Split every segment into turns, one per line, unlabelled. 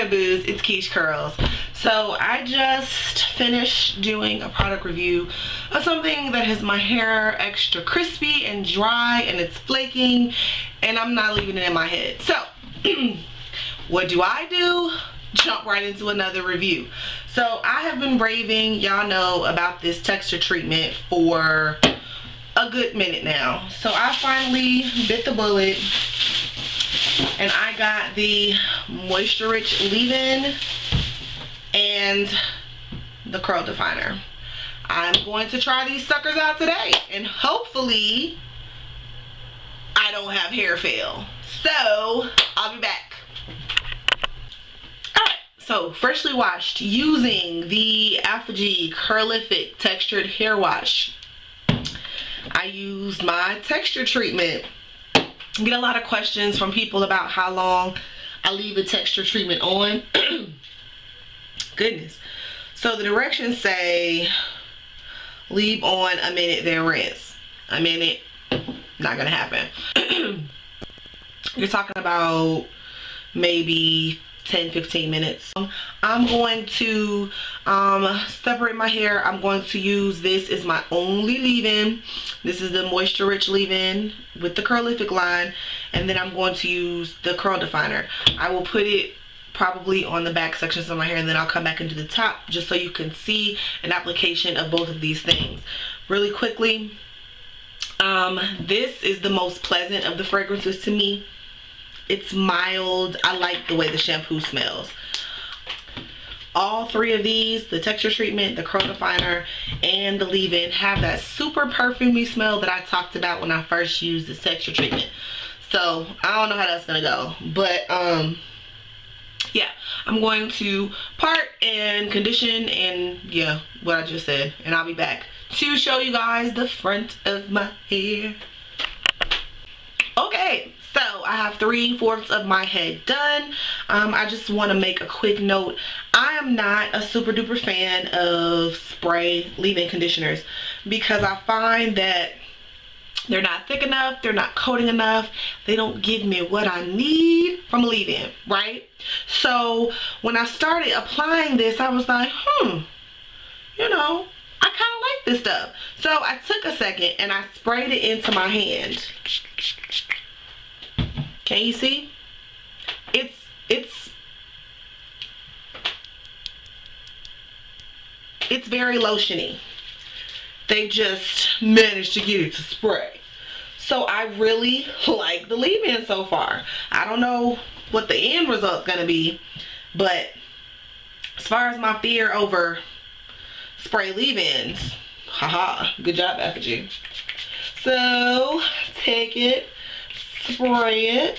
my booze, it's Quiche Curls. So I just finished doing a product review of something that has my hair extra crispy and dry and it's flaking and I'm not leaving it in my head. So what do? Jump right into another review. So I have been raving, y'all know, about this texture treatment for a good minute now. So I finally bit the bullet and I got the moisture rich leave-in and the curl definer. I'm going to try these suckers out today and hopefully I don't have hair fail. So I'll be back. Alright, so freshly washed using the Aphogee Curlific textured hair wash. I used my texture treatment. I get a lot of questions from people about how long I leave a texture treatment on. Goodness. So the directions say leave on a minute, then rinse. A minute, not gonna happen. You're talking about maybe 10-15 minutes. I'm going to separate my hair. I'm going to use this as my only leave-in. This is the moisture rich leave-in with the Curlific line, and then I'm going to use the curl definer. I will put it probably on the back sections of my hair and then I'll come back into the top just so you can see an application of both of these things. Really quickly, this is the most pleasant of the fragrances to me. It's mild. I like the way the shampoo smells. All three of these, the texture treatment, the curl definer, and the leave-in, have that super perfumey smell that I talked about when I first used this texture treatment. So I don't know how that's gonna go, but yeah, I'm going to part and condition and yeah, what I just said, and I'll be back to show you guys the front of my hair. Okay, so I have 3/4 of my head done. I just want to make a quick note. I am not a super duper fan of spray leave-in conditioners because I find that they're not thick enough, they're not coating enough, they don't give me what I need from a leave-in, right? So when I started applying this, I was like, you know, I kind of like this stuff. So I took a second and I sprayed it into my hand. Can you see? It's very lotiony. They just managed to get it to spray. So I really like the leave-in so far. I don't know what the end result's gonna be, but as far as my fear over spray leave-ins, haha, good job, Apogee. So take it, spray it.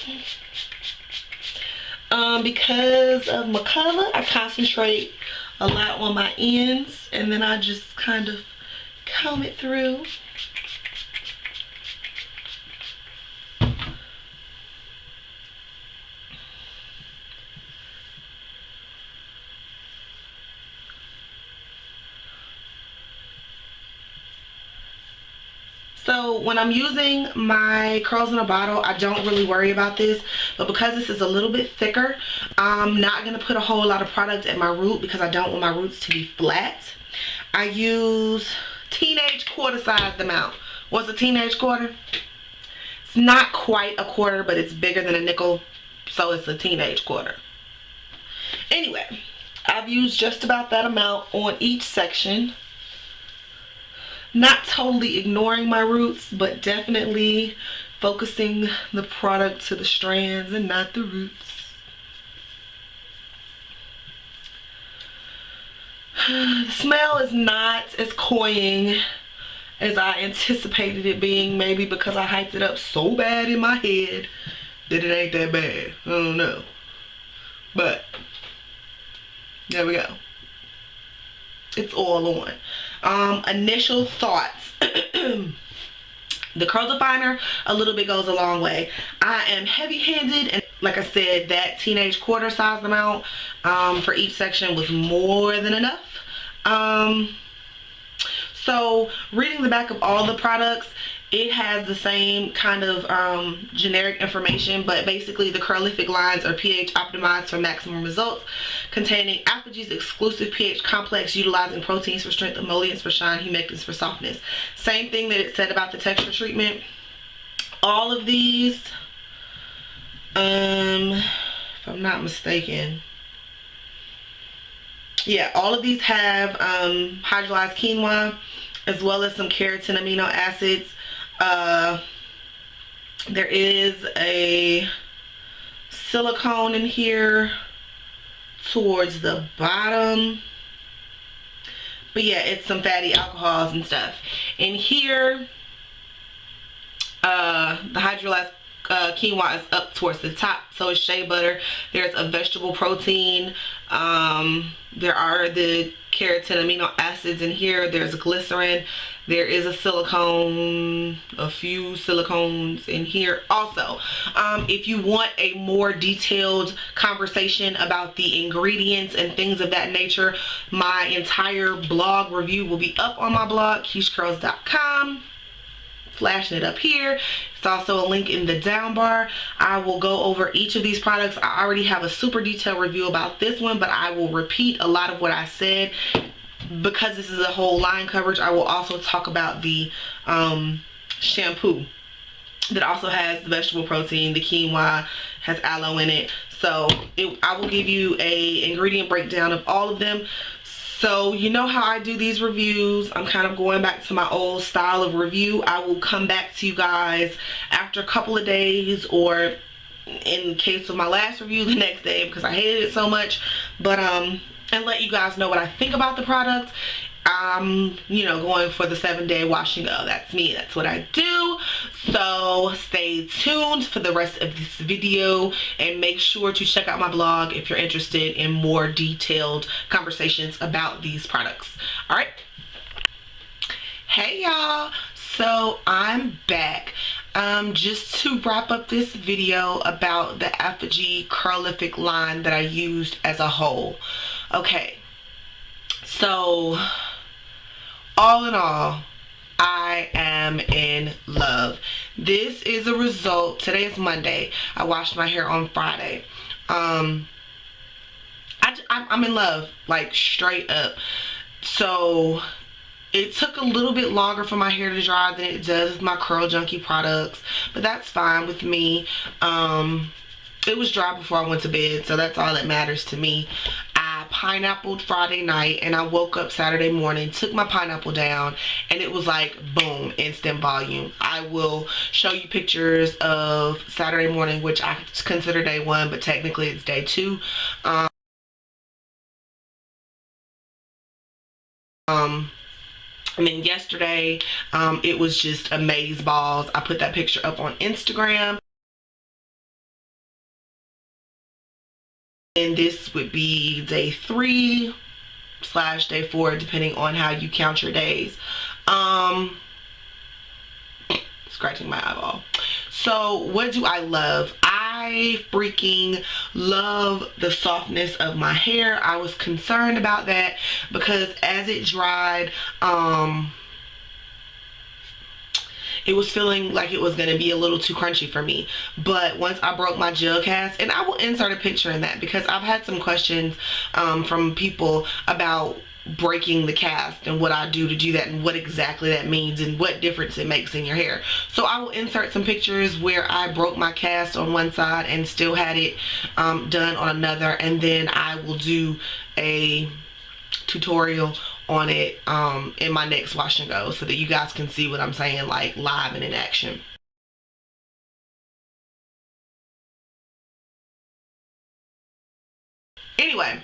Because of my color, I concentrate a lot on my ends and then I just kind of comb it through. So when I'm using my curls in a bottle, I don't really worry about this, but because this is a little bit thicker, I'm not going to put a whole lot of product at my root because I don't want my roots to be flat. I use teenage quarter sized amount. What's a teenage quarter? It's not quite a quarter, but it's bigger than a nickel, so it's a teenage quarter. Anyway, I've used just about that amount on each section. Not totally ignoring my roots, but definitely focusing the product to the strands and not the roots. The smell is not as cloying as I anticipated it being, maybe because I hyped it up so bad in my head that it ain't that bad. I don't know. But there we go. It's all on. Initial thoughts. The curl definer, a little bit goes a long way. I am heavy-handed, and like I said, that teenage quarter size amount for each section was more than enough. So reading the back of all the products, It has the same kind of generic information, but basically the Curlific lines are pH optimized for maximum results, containing Aphogee's exclusive pH complex, utilizing proteins for strength, emollients for shine, humectants for softness. Same thing that it said about the texture treatment. All of these, if I'm not mistaken, yeah, all of these have hydrolyzed quinoa, as well as some keratin amino acids. There is a silicone in here towards the bottom, but yeah, it's some fatty alcohols and stuff. In here, the hydrolyzed quinoa is up towards the top, so is shea butter. There's a vegetable protein. There are the keratin amino acids in here. There's glycerin. There is a silicone, a few silicones in here also. If you want a more detailed conversation about the ingredients and things of that nature, my entire blog review will be up on my blog, KeishCurls.com. Flashing it up here. It's also a link in the down bar. I will go over each of these products. I already have a super detailed review about this one, but I will repeat a lot of what I said because this is a whole line coverage. I will also talk about the shampoo that also has the vegetable protein, the quinoa, has aloe in it. So I will give you a ingredient breakdown of all of them. So you know how I do these reviews. I'm kind of going back to my old style of review. I will come back to you guys after a couple of days, or in the case of my last review, the next day, because I hated it so much. But and let you guys know what I think about the product. I'm, you know, going for the 7-day wash and go. That's me. That's what I do. So stay tuned for the rest of this video, and make sure to check out my blog if you're interested in more detailed conversations about these products. All right. Hey y'all. So I'm back. Just to wrap up this video about the Aphogee Curlific line that I used as a whole. Okay. So all in all, I am in love. This is a result. Today is Monday. I washed my hair on Friday. I'm in love, like straight up. So it took a little bit longer for my hair to dry than it does with my Curl Junkie products, but that's fine with me. It was dry before I went to bed, so that's all that matters to me. I pineappled Friday night, and I woke up Saturday morning, took my pineapple down, and it was like boom, instant volume. I will show you pictures of Saturday morning, which I consider day 1, but technically it's day 2. And then yesterday, it was just amaze balls. I put that picture up on Instagram. And this would be day 3/day 4, depending on how you count your days. Scratching my eyeball. So what do I love? I freaking love the softness of my hair. I was concerned about that because as it dried, it was feeling like it was going to be a little too crunchy for me. But once I broke my gel cast, and I will insert a picture in that because I've had some questions from people about breaking the cast and what I do to do that and what exactly that means and what difference it makes in your hair. So I will insert some pictures where I broke my cast on one side and still had it done on another, and then I will do a tutorial on it in my next wash and go so that you guys can see what I'm saying, like live and in action. Anyway,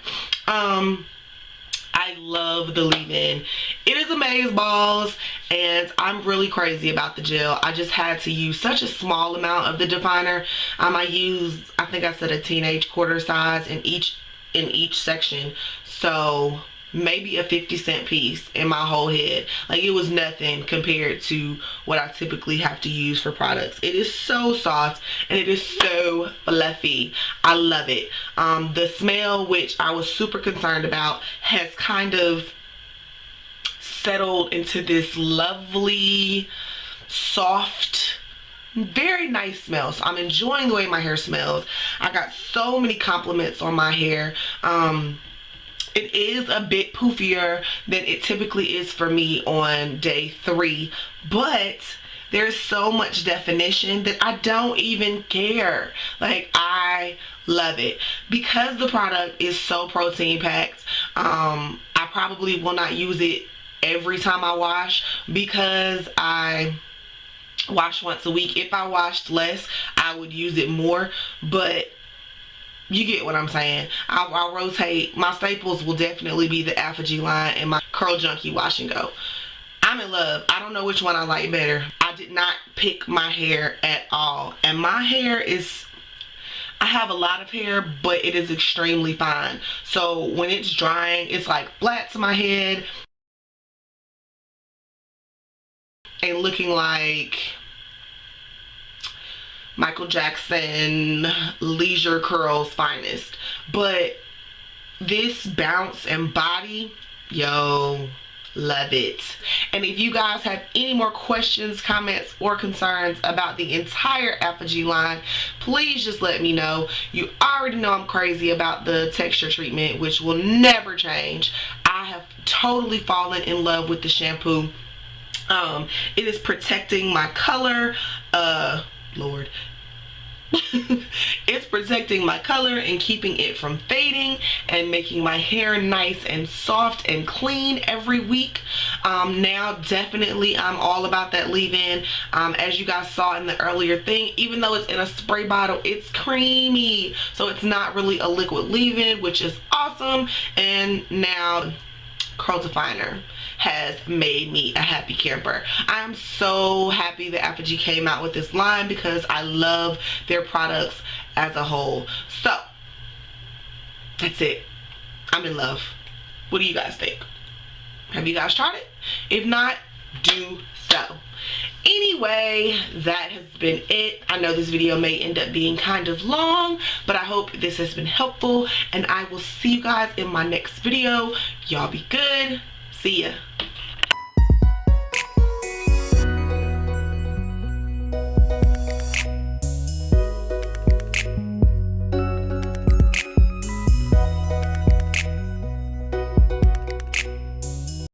I love the leave-in. It is amaze balls, and I'm really crazy about the gel. I just had to use such a small amount of the definer. I used, I think I said a teenage quarter size in each section, so maybe a 50-cent piece in my whole head. Like, it was nothing compared to what I typically have to use for products. It is so soft and it is so fluffy. I love it. The smell, which I was super concerned about, has kind of settled into this lovely soft, very nice smell. So I'm enjoying the way my hair smells. I got so many compliments on my hair. It is a bit poofier than it typically is for me on day 3, but there's so much definition that I don't even care. Like, I love it. Because the product is so protein packed, I probably will not use it every time I wash, because I wash once a week. If I washed less, I would use it more, but you get what I'm saying. I'll rotate. My staples will definitely be the Aphogee line and my Curl Junkie Wash and Go. I'm in love. I don't know which one I like better. I did not pick my hair at all. And my hair is, I have a lot of hair, but it is extremely fine. So when it's drying, it's like flat to my head and looking like Michael Jackson Leisure Curls finest. But this bounce and body, yo, love it. And if you guys have any more questions, comments, or concerns about the entire Apogee line, please just let me know. You already know I'm crazy about the texture treatment, which will never change. I have totally fallen in love with the shampoo. It is protecting my color. Lord. It's protecting my color and keeping it from fading and making my hair nice and soft and clean every week. Now definitely I'm all about that leave-in. As you guys saw in the earlier thing, even though it's in a spray bottle, it's creamy, so it's not really a liquid leave-in, which is awesome. And now Curl Definer has made me a happy camper. I'm so happy that Apogee came out with this line, because I love their products as a whole. So that's it. I'm in love. What do you guys think? Have you guys tried it? If not, do so. Anyway, that has been it. I know this video may end up being kind of long, but I hope this has been helpful, and I will see you guys in my next video. Y'all be good. See ya.